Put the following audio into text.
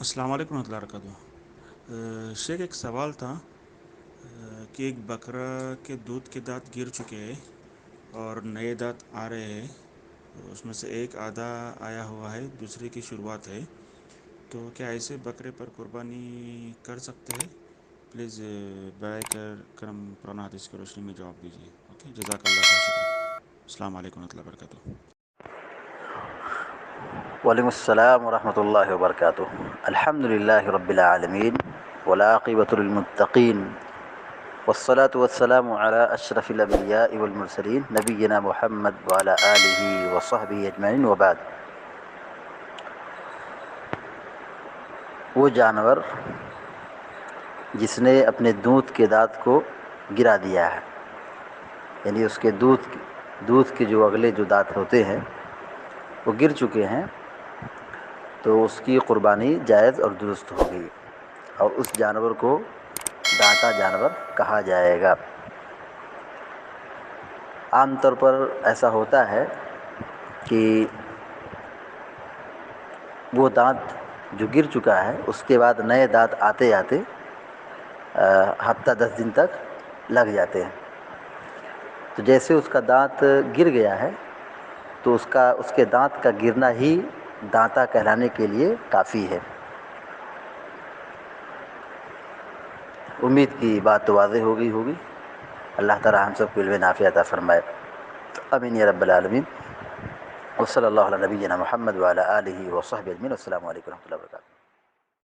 السلام علیکم ورحمۃ اللہ وبرکاتہ۔ شیخ ایک سوال تھا کہ ایک بکرا کے دودھ کے دانت گر چکے ہیں اور نئے دانت آ رہے ہیں، اس میں سے ایک آدھا آیا ہوا ہے، دوسرے کی شروعات ہے، تو کیا ایسے بکرے پر قربانی کر سکتے ہیں؟ پلیز برائے کرم قرآن حدیث کی روشنی میں جواب دیجیے۔ اوکے، جزاک اللہ خیر، شکریہ۔ السلام علیکم ورحمۃ اللہ وبرکاتہ۔ وعلیکم السلام ورحمۃ اللہ وبرکاتہ۔ الحمد للہ رب العالمین والعاقبۃ للمتقین والصلاة والسلام علی اشرف الانبیاء والمرسلین نبینا محمد وعلی آلہ وصحبہ اجمعین وبعد۔ وہ جانور جس نے اپنے دودھ کے دانت کو گرا دیا ہے، یعنی اس کے دودھ کے جو اگلے جو دانت ہوتے ہیں وہ گر چکے ہیں، تو اس کی قربانی جائز اور درست ہوگی، اور اس جانور کو ڈانٹا جانور کہا جائے گا۔ عام طور پر ایسا ہوتا ہے کہ وہ دانت جو گر چکا ہے اس کے بعد نئے دانت آتے آتے ہفتہ 10 دن تک لگ جاتے ہیں، تو جیسے اس کا دانت گر گیا ہے تو اس کے دانت کا گرنا ہی دانتا کہلانے کے لیے کافی ہے۔ امید کی بات تو واضح ہوگی۔ اللہ تعالی ہم سب کو علم نافع عطا فرمائے، آمین یا رب العالمین۔ وصلی اللہ علی نبینا محمد وعلی آلہ وصحبہ اجمعین۔ السلام علیکم ورحمۃ اللہ وبرکاتہ۔